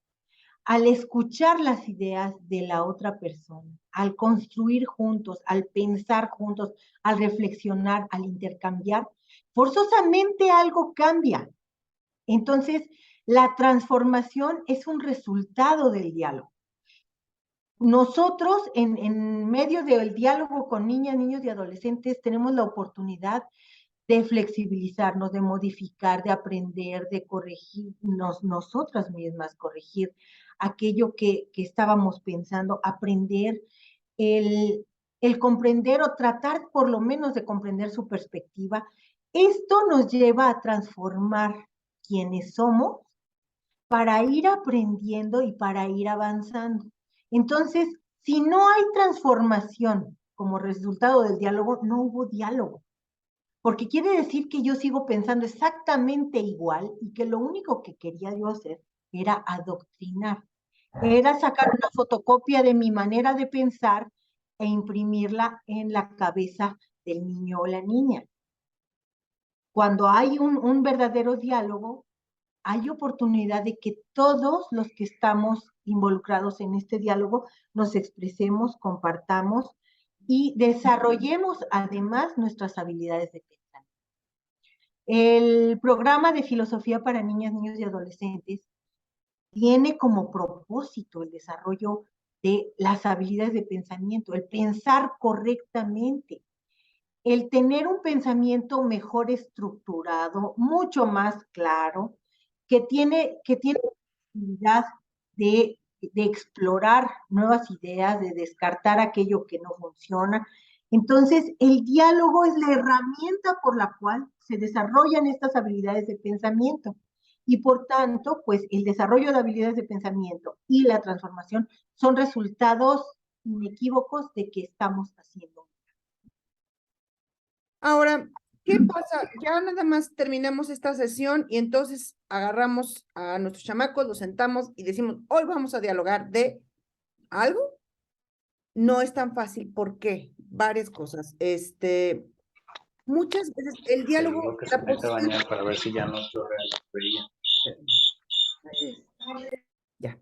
al escuchar las ideas de la otra persona, al construir juntos, al pensar juntos, al reflexionar, al intercambiar, forzosamente algo cambia. Entonces, la transformación es un resultado del diálogo. Nosotros, en medio del diálogo con niñas, niños y adolescentes, tenemos la oportunidad de flexibilizarnos, de modificar, de aprender, de corregirnos nosotras mismas, corregir aquello que estábamos pensando, aprender el comprender o tratar por lo menos de comprender su perspectiva. Esto nos lleva a transformar quienes somos para ir aprendiendo y para ir avanzando. Entonces, si no hay transformación como resultado del diálogo, no hubo diálogo. Porque quiere decir que yo sigo pensando exactamente igual y que lo único que quería yo hacer era adoctrinar, era sacar una fotocopia de mi manera de pensar e imprimirla en la cabeza del niño o la niña. Cuando hay un verdadero diálogo, hay oportunidad de que todos los que estamos involucrados en este diálogo nos expresemos, compartamos y desarrollemos además nuestras habilidades de pensar. El programa de filosofía para niñas, niños y adolescentes tiene como propósito el desarrollo de las habilidades de pensamiento, el pensar correctamente, el tener un pensamiento mejor estructurado, mucho más claro, que tiene la posibilidad de explorar nuevas ideas, de descartar aquello que no funciona. Entonces, el diálogo es la herramienta por la cual se desarrollan estas habilidades de pensamiento. Y por tanto, pues el desarrollo de habilidades de pensamiento y la transformación son resultados inequívocos de que estamos haciendo. Ahora, ¿qué pasa? Ya nada más terminamos esta sesión y entonces agarramos a nuestros chamacos, los sentamos y decimos, hoy vamos a dialogar de algo. No es tan fácil, ¿por qué? Varias cosas. Muchas veces el diálogo, que se mete a bañar para ver si ya no chorrea la tubería. Ya.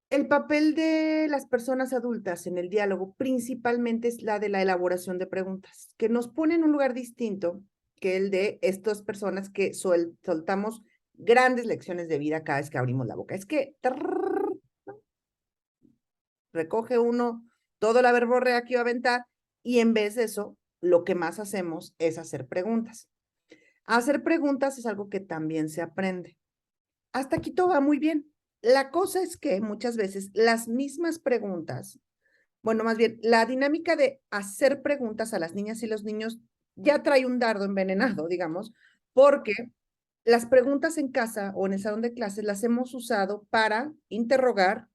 El papel de las personas adultas en el diálogo principalmente es la de la elaboración de preguntas, que nos pone en un lugar distinto que el de estas personas que soltamos grandes lecciones de vida cada vez que abrimos la boca. Es que recoge uno todo la verborrea que iba a aventar y en vez de eso, lo que más hacemos es hacer preguntas. Hacer preguntas es algo que también se aprende. Hasta aquí todo va muy bien. La cosa es que muchas veces las mismas preguntas, bueno, más bien, la dinámica de hacer preguntas a las niñas y los niños ya trae un dardo envenenado, digamos, porque las preguntas en casa o en el salón de clases las hemos usado para interrogar,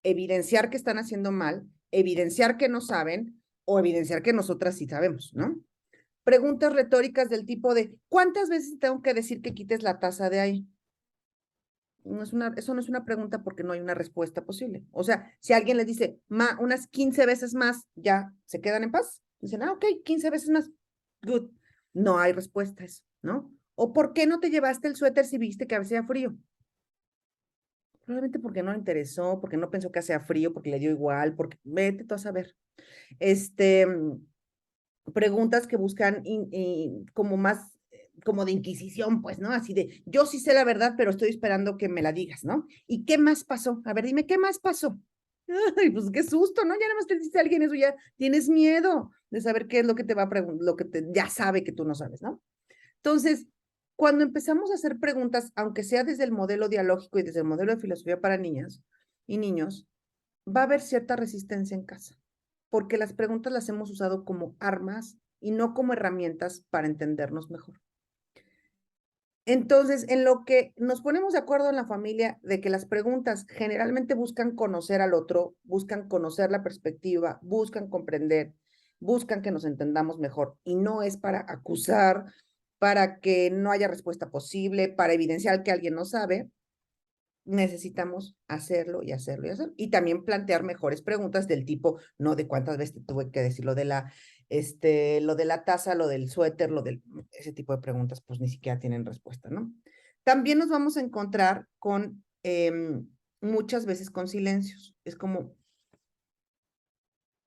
evidenciar que están haciendo mal, evidenciar que no saben o evidenciar que nosotras sí sabemos, ¿no? Preguntas retóricas del tipo de, ¿cuántas veces tengo que decir que quites la taza de ahí? Eso no es una pregunta porque no hay una respuesta posible. O sea, si alguien les dice, unas 15 veces más, ya se quedan en paz. Dicen, ok, 15 veces más. Good. No hay respuestas, ¿no? ¿O por qué no te llevaste el suéter si viste que hacía frío? Probablemente porque no le interesó, porque no pensó que hacía frío, porque le dio igual, porque vete tú a saber. preguntas que buscan como más, como de inquisición, pues, ¿no? Así de, yo sí sé la verdad, pero estoy esperando que me la digas, ¿no? ¿Y qué más pasó? A ver, dime, ¿qué más pasó? Ay, pues qué susto, ¿no? Ya nada más te dice alguien eso, ya tienes miedo de saber qué es lo que te va a preguntar, lo que ya sabe que tú no sabes, ¿no? Entonces, cuando empezamos a hacer preguntas, aunque sea desde el modelo dialógico y desde el modelo de filosofía para niñas y niños, va a haber cierta resistencia en casa, porque las preguntas las hemos usado como armas y no como herramientas para entendernos mejor. Entonces, en lo que nos ponemos de acuerdo en la familia de que las preguntas generalmente buscan conocer al otro, buscan conocer la perspectiva, buscan comprender, buscan que nos entendamos mejor y no es para acusar, para que no haya respuesta posible, para evidenciar que alguien no sabe, necesitamos hacerlo y hacerlo y hacerlo. Y también plantear mejores preguntas del tipo, no de cuántas veces te tuve que decir lo de la taza, lo del suéter, ese tipo de preguntas, pues ni siquiera tienen respuesta, ¿no? También nos vamos a encontrar con, muchas veces con silencios. Es como,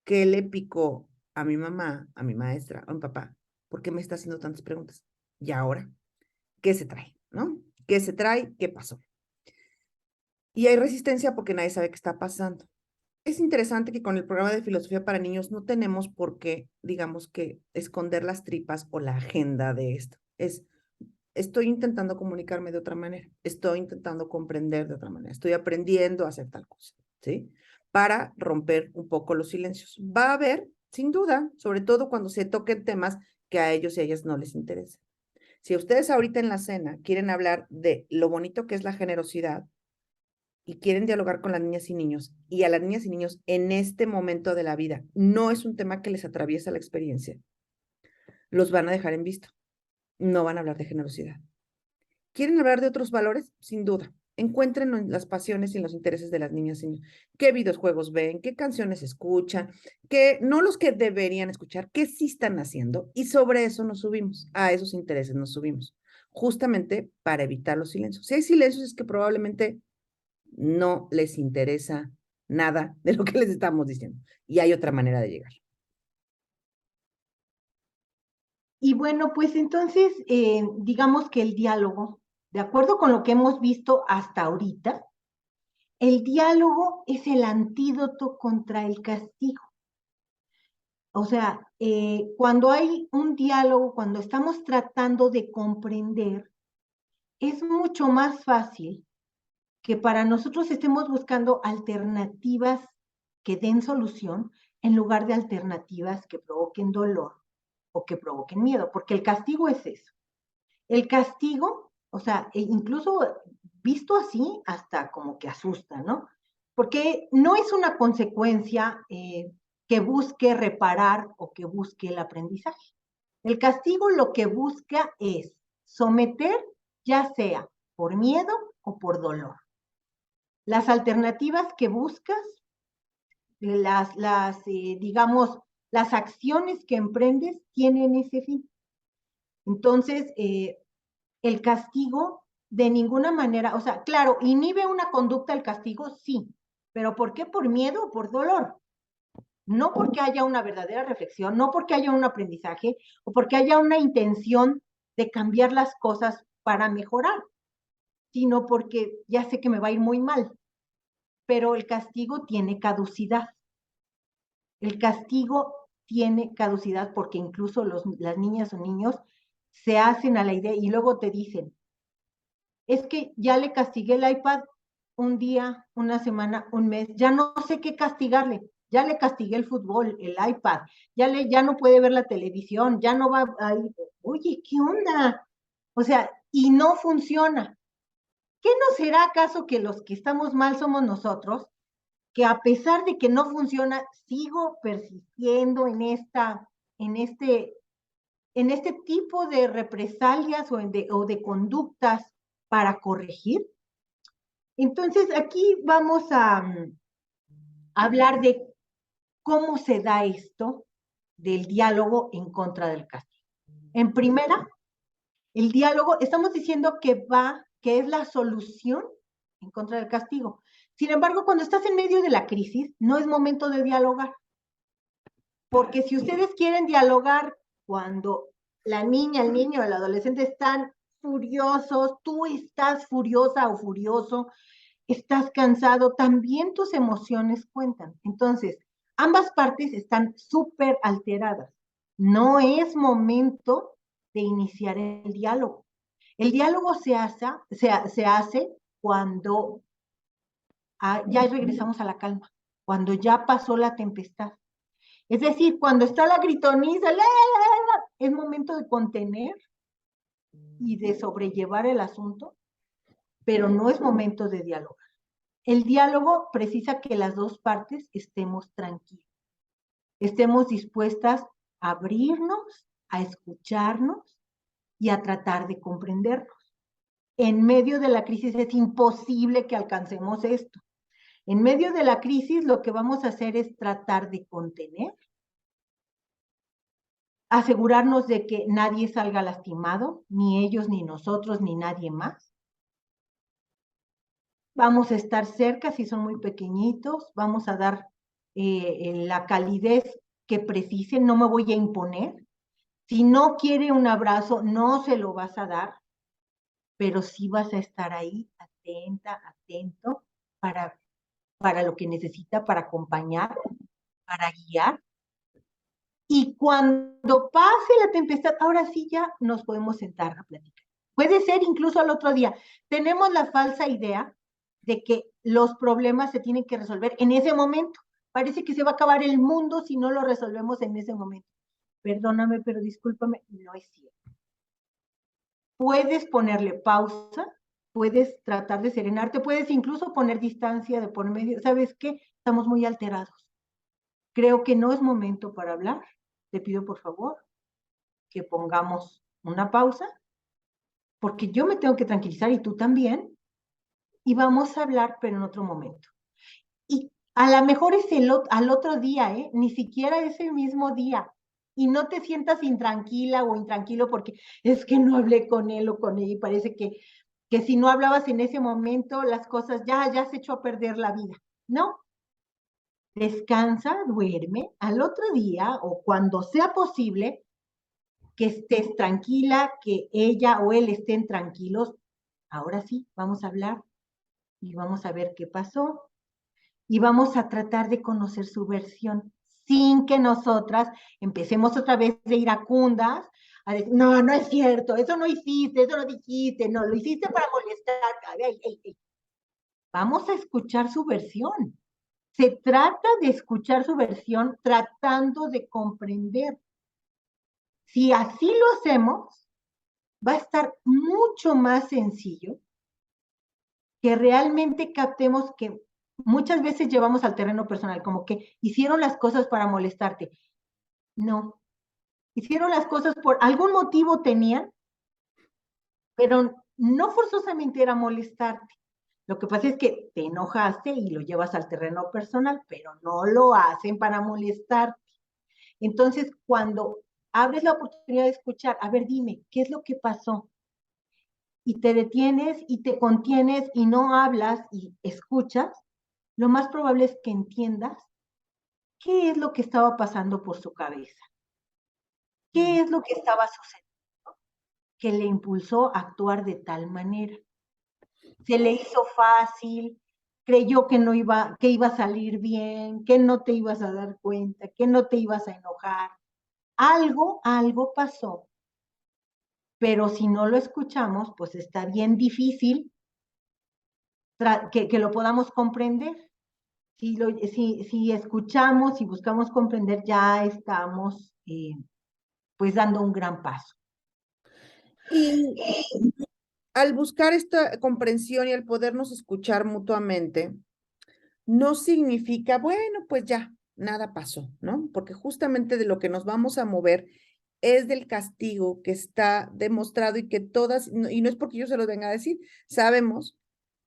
¿qué le picó a mi mamá, a mi maestra, a mi papá? ¿Por qué me está haciendo tantas preguntas? ¿Y ahora? ¿Qué se trae? ¿No? ¿Qué se trae? ¿Qué pasó? Y hay resistencia porque nadie sabe qué está pasando. Es interesante que con el programa de filosofía para niños no tenemos por qué, digamos que, esconder las tripas o la agenda de esto. Estoy intentando comunicarme de otra manera, estoy intentando comprender de otra manera, estoy aprendiendo a hacer tal cosa, ¿sí? Para romper un poco los silencios. Va a haber, sin duda, sobre todo cuando se toquen temas que a ellos y a ellas no les interesan. Si ustedes ahorita en la cena quieren hablar de lo bonito que es la generosidad, y quieren dialogar con las niñas y niños, y a las niñas y niños en este momento de la vida no es un tema que les atraviesa la experiencia, los van a dejar en visto. No van a hablar de generosidad. ¿Quieren hablar de otros valores? Sin duda. Encuentren las pasiones y los intereses de las niñas y niños. ¿Qué videojuegos ven? ¿Qué canciones escuchan? No los que deberían escuchar, ¿qué sí están haciendo? Y sobre eso nos subimos, a esos intereses nos subimos, justamente para evitar los silencios. Si hay silencios es que probablemente no les interesa nada de lo que les estamos diciendo. Y hay otra manera de llegar. Y bueno, pues entonces, digamos que el diálogo, de acuerdo con lo que hemos visto hasta ahorita, el diálogo es el antídoto contra el castigo. O sea, cuando hay un diálogo, cuando estamos tratando de comprender, es mucho más fácil que para nosotros estemos buscando alternativas que den solución en lugar de alternativas que provoquen dolor o que provoquen miedo, porque el castigo es eso. El castigo, o sea, incluso visto así, hasta como que asusta, ¿no? Porque no es una consecuencia que busque reparar o que busque el aprendizaje. El castigo lo que busca es someter, ya sea por miedo o por dolor. Las alternativas que buscas, digamos, las acciones que emprendes tienen ese fin. Entonces, el castigo de ninguna manera, o sea, claro, inhibe una conducta el castigo, sí, pero ¿por qué? Por miedo o por dolor. No porque haya una verdadera reflexión, no porque haya un aprendizaje o porque haya una intención de cambiar las cosas para mejorar, sino porque ya sé que me va a ir muy mal. Pero el castigo tiene caducidad. El castigo tiene caducidad porque incluso las niñas o niños se hacen a la idea y luego te dicen, es que ya le castigué el iPad un día, una semana, un mes, ya no sé qué castigarle, ya le castigué el fútbol, el iPad, ya no puede ver la televisión, ya no va a ir, oye, ¿qué onda? O sea, y no funciona. ¿Qué no será acaso que los que estamos mal somos nosotros? Que a pesar de que no funciona, sigo persistiendo en este tipo de represalias o de conductas para corregir. Entonces, aquí vamos a hablar de cómo se da esto del diálogo en contra del castigo. En primera, el diálogo, estamos diciendo que es la solución en contra del castigo. Sin embargo, cuando estás en medio de la crisis, no es momento de dialogar. Porque si ustedes quieren dialogar cuando la niña, el niño, el adolescente están furiosos, tú estás furiosa o furioso, estás cansado, también tus emociones cuentan. Entonces, ambas partes están súper alteradas. No es momento de iniciar el diálogo. El diálogo se hace cuando ya regresamos a la calma, cuando ya pasó la tempestad. Es decir, cuando está la gritoniza, es momento de contener y de sobrellevar el asunto, pero no es momento de dialogar. El diálogo precisa que las dos partes estemos tranquilas, estemos dispuestas a abrirnos, a escucharnos y a tratar de comprendernos. En medio de la crisis es imposible que alcancemos esto. En medio de la crisis lo que vamos a hacer es tratar de contener, asegurarnos de que nadie salga lastimado, ni ellos, ni nosotros, ni nadie más. Vamos a estar cerca si son muy pequeñitos, vamos a dar la calidez que precisen, no me voy a imponer. Si no quiere un abrazo, no se lo vas a dar, pero sí vas a estar ahí, atenta, atento, para lo que necesita, para acompañar, para guiar. Y cuando pase la tempestad, ahora sí ya nos podemos sentar a platicar. Puede ser incluso al otro día. Tenemos la falsa idea de que los problemas se tienen que resolver en ese momento. Parece que se va a acabar el mundo si no lo resolvemos en ese momento. Perdóname, pero discúlpame, no es cierto. Puedes ponerle pausa, puedes tratar de serenarte, puedes incluso poner distancia de por medio. ¿Sabes qué? Estamos muy alterados. Creo que no es momento para hablar. Te pido por favor que pongamos una pausa, porque yo me tengo que tranquilizar y tú también, y vamos a hablar, pero en otro momento. Y a lo mejor es al otro día, ni siquiera ese mismo día, y no te sientas intranquila o intranquilo porque es que no hablé con él o con ella, y parece que si no hablabas en ese momento, las cosas ya se echó a perder la vida. No, descansa, duerme, al otro día o cuando sea posible, que estés tranquila, que ella o él estén tranquilos. Ahora sí, vamos a hablar y vamos a ver qué pasó y vamos a tratar de conocer su versión sin que nosotras empecemos otra vez de iracundas a decir, no, no es cierto, eso no hiciste, eso no dijiste, no, lo hiciste para molestar. Ay. Vamos a escuchar su versión. Se trata de escuchar su versión tratando de comprender. Si así lo hacemos, va a estar mucho más sencillo que realmente captemos que muchas veces llevamos al terreno personal, como que hicieron las cosas para molestarte. No, hicieron las cosas por algún motivo tenían, pero no forzosamente era molestarte. Lo que pasa es que te enojaste y lo llevas al terreno personal, pero no lo hacen para molestarte. Entonces, cuando abres la oportunidad de escuchar, a ver, dime, ¿qué es lo que pasó? Y te detienes y te contienes y no hablas y escuchas, lo más probable es que entiendas qué es lo que estaba pasando por su cabeza, qué es lo que estaba sucediendo que le impulsó a actuar de tal manera. Se le hizo fácil, creyó que que iba a salir bien, que no te ibas a dar cuenta, que no te ibas a enojar. Algo pasó, pero si no lo escuchamos, pues está bien difícil que lo podamos comprender. Si escuchamos y buscamos comprender, ya estamos pues dando un gran paso. Y al buscar esta comprensión y al podernos escuchar mutuamente, no significa, bueno, pues ya, nada pasó, ¿no? Porque justamente de lo que nos vamos a mover es del castigo que está demostrado y que todas, y no es porque yo se lo venga a decir, sabemos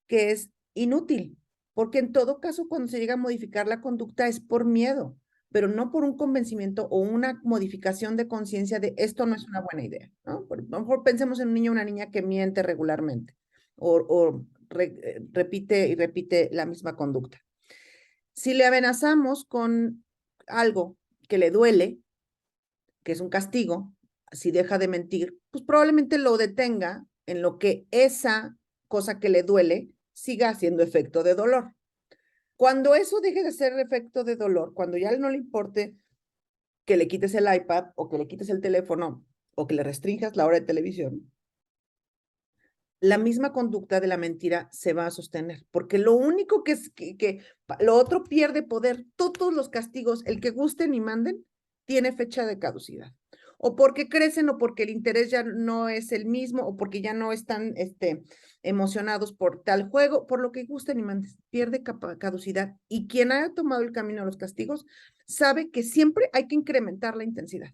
que es inútil, porque en todo caso cuando se llega a modificar la conducta es por miedo, pero no por un convencimiento o una modificación de conciencia de esto no es una buena idea, ¿no? Por lo mejor pensemos en un niño o una niña que miente regularmente o repite y repite la misma conducta. Si le amenazamos con algo que le duele, que es un castigo, si deja de mentir, pues probablemente lo detenga en lo que esa cosa que le duele siga haciendo efecto de dolor. Cuando eso deje de ser efecto de dolor, cuando ya no le importe que le quites el iPad o que le quites el teléfono o que le restringas la hora de televisión, la misma conducta de la mentira se va a sostener, porque lo único que es que lo otro pierde poder. Todos los castigos, el que gusten y manden, tiene fecha de caducidad. O porque crecen, o porque el interés ya no es el mismo, o porque ya no están emocionados por tal juego, por lo que gusten y manden, pierde caducidad. Y quien haya tomado el camino a los castigos sabe que siempre hay que incrementar la intensidad.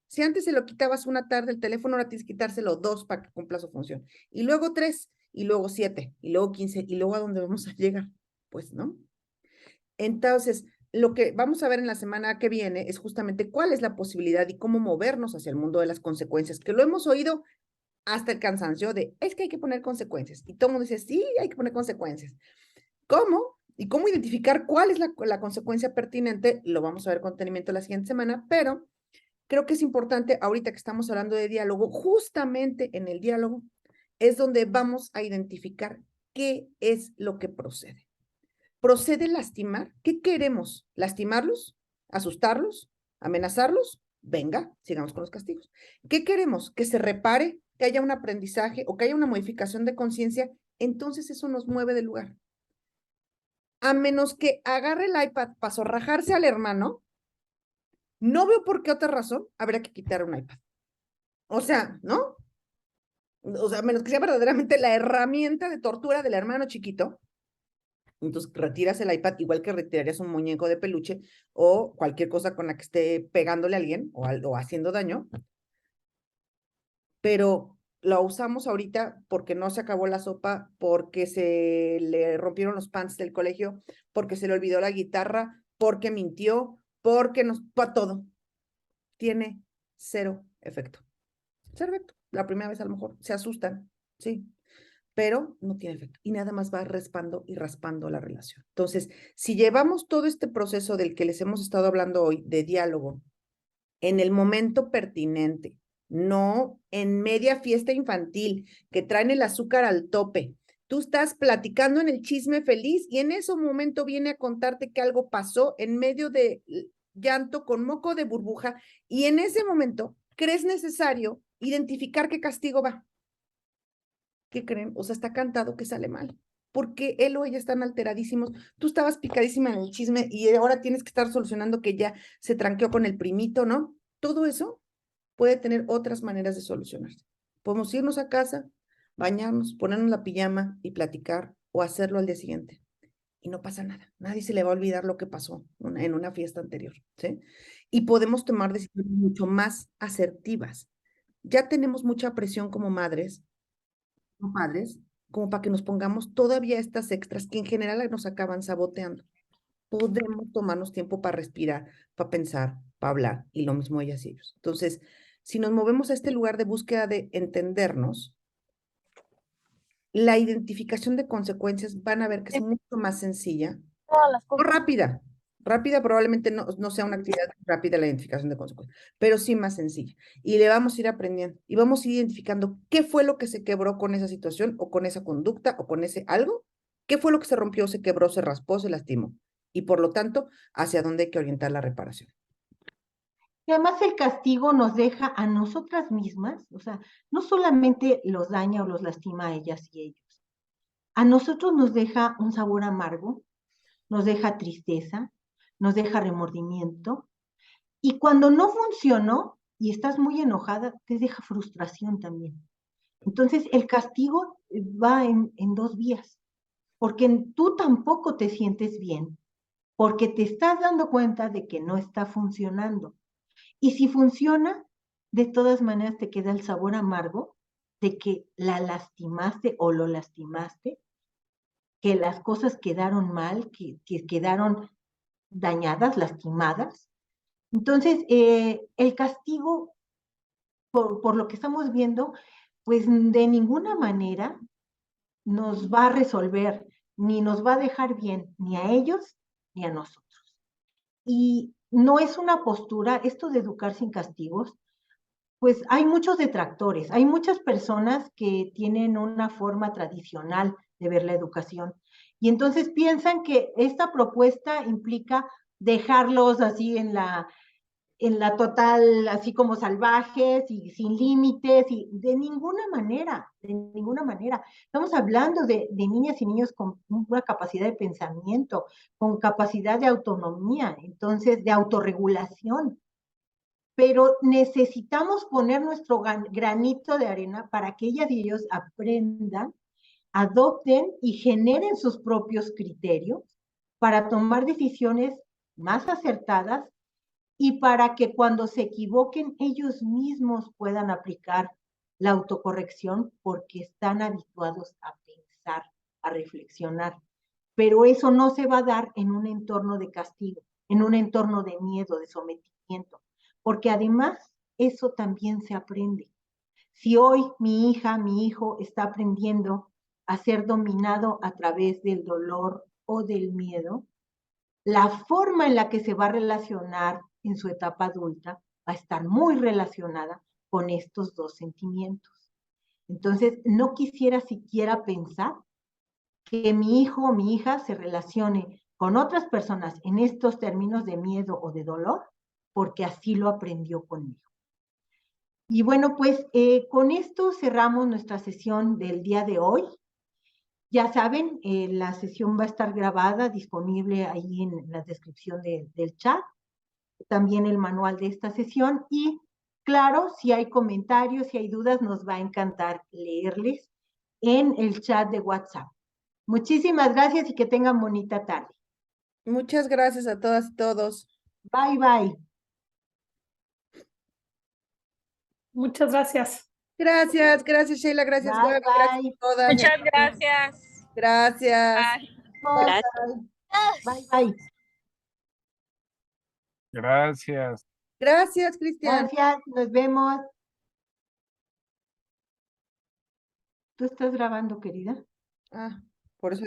Si antes se lo quitabas una tarde el teléfono, ahora tienes que quitárselo 2 para que cumpla su función. Y luego 3, y luego 7, y luego 15, y luego a dónde vamos a llegar. Pues, ¿no? Entonces, lo que vamos a ver en la semana que viene es justamente cuál es la posibilidad y cómo movernos hacia el mundo de las consecuencias, que lo hemos oído hasta el cansancio de, es que hay que poner consecuencias. Y todo el mundo dice, sí, hay que poner consecuencias. ¿Cómo? Y cómo identificar cuál es la consecuencia pertinente, lo vamos a ver con detenimiento la siguiente semana, pero creo que es importante, ahorita que estamos hablando de diálogo, justamente en el diálogo es donde vamos a identificar qué es lo que procede. ¿Procede lastimar? ¿Qué queremos? ¿Lastimarlos? ¿Asustarlos? ¿Amenazarlos? Venga, sigamos con los castigos. ¿Qué queremos? ¿Que se repare? ¿Que haya un aprendizaje o que haya una modificación de conciencia? Entonces eso nos mueve del lugar. A menos que agarre el iPad para zorrajarse al hermano, no veo por qué otra razón habría que quitar un iPad. O sea, ¿no? O sea, a menos que sea verdaderamente la herramienta de tortura del hermano chiquito. Entonces retiras el iPad, igual que retirarías un muñeco de peluche o cualquier cosa con la que esté pegándole a alguien o haciendo daño. Pero lo usamos ahorita porque no se acabó la sopa, porque se le rompieron los pants del colegio, porque se le olvidó la guitarra, porque mintió, porque nos... para todo. Tiene cero efecto. Cero efecto. La primera vez a lo mejor se asustan, sí, pero no tiene efecto y nada más va raspando y raspando la relación. Entonces, si llevamos todo este proceso del que les hemos estado hablando hoy, de diálogo, en el momento pertinente, no en media fiesta infantil, que traen el azúcar al tope, tú estás platicando en el chisme feliz y en ese momento viene a contarte que algo pasó en medio de llanto con moco de burbuja y en ese momento crees necesario identificar qué castigo va. ¿Qué creen? O sea, está cantado que sale mal, porque él o ella están alteradísimos. Tú estabas picadísima en el chisme y ahora tienes que estar solucionando que ya se tranqueó con el primito, ¿no? Todo eso puede tener otras maneras de solucionarse. Podemos irnos a casa, bañarnos, ponernos la pijama y platicar o hacerlo al día siguiente. Y no pasa nada. Nadie se le va a olvidar lo que pasó en una fiesta anterior, ¿sí? Y podemos tomar decisiones mucho más asertivas. Ya tenemos mucha presión como madres, como padres, como para que nos pongamos todavía estas extras que en general nos acaban saboteando. Podemos tomarnos tiempo para respirar, para pensar, para hablar, y lo mismo ellas y ellos. Entonces, si nos movemos a este lugar de búsqueda de entendernos, la identificación de consecuencias van a ver que es mucho más sencilla, no rápida. Rápida probablemente no sea una actividad rápida la identificación de consecuencias, pero sí más sencilla. Y le vamos a ir aprendiendo y vamos a ir identificando qué fue lo que se quebró con esa situación o con esa conducta o con ese algo, qué fue lo que se rompió, se quebró, se raspó, se lastimó. Y por lo tanto, hacia dónde hay que orientar la reparación. Y además el castigo nos deja a nosotras mismas, o sea, no solamente los daña o los lastima a ellas y ellos, a nosotros nos deja un sabor amargo, nos deja tristeza, nos deja remordimiento, y cuando no funcionó y estás muy enojada, te deja frustración también. Entonces el castigo va en dos vías, porque tú tampoco te sientes bien, porque te estás dando cuenta de que no está funcionando. Y si funciona, de todas maneras te queda el sabor amargo de que la lastimaste o lo lastimaste, que las cosas quedaron mal, que quedaron dañadas, lastimadas. Entonces, el castigo, por lo que estamos viendo, pues de ninguna manera nos va a resolver, ni nos va a dejar bien, ni a ellos, ni a nosotros. Y no es una postura, esto de educar sin castigos, pues hay muchos detractores, hay muchas personas que tienen una forma tradicional de ver la educación y entonces piensan que esta propuesta implica dejarlos así en la total, así como salvajes y sin límites, y de ninguna manera, de ninguna manera. Estamos hablando de niñas y niños con una capacidad de pensamiento, con capacidad de autonomía, entonces de autorregulación, pero necesitamos poner nuestro granito de arena para que ellas y ellos aprendan, adopten y generen sus propios criterios para tomar decisiones más acertadas y para que cuando se equivoquen ellos mismos puedan aplicar la autocorrección porque están habituados a pensar, a reflexionar. Pero eso no se va a dar en un entorno de castigo, en un entorno de miedo, de sometimiento, porque además eso también se aprende. Si hoy mi hija, mi hijo está aprendiendo a ser dominado a través del dolor o del miedo, la forma en la que se va a relacionar en su etapa adulta va a estar muy relacionada con estos dos sentimientos. Entonces, no quisiera siquiera pensar que mi hijo o mi hija se relacione con otras personas en estos términos de miedo o de dolor, porque así lo aprendió conmigo. Y bueno, pues con esto cerramos nuestra sesión del día de hoy. Ya saben, la sesión va a estar grabada, disponible ahí en la descripción del chat, también el manual de esta sesión y claro, si hay comentarios, si hay dudas, nos va a encantar leerles en el chat de WhatsApp. Muchísimas gracias y que tengan bonita tarde. Muchas gracias a todas y todos. Bye, bye. Muchas gracias. Gracias, gracias Sheila, gracias Bye, Gaby, gracias bye. a todas. Muchas gracias. Gracias. Bye. Bye, bye. Gracias. Gracias, Cristian. Gracias, nos vemos. ¿Tú estás grabando, querida? Ah, por eso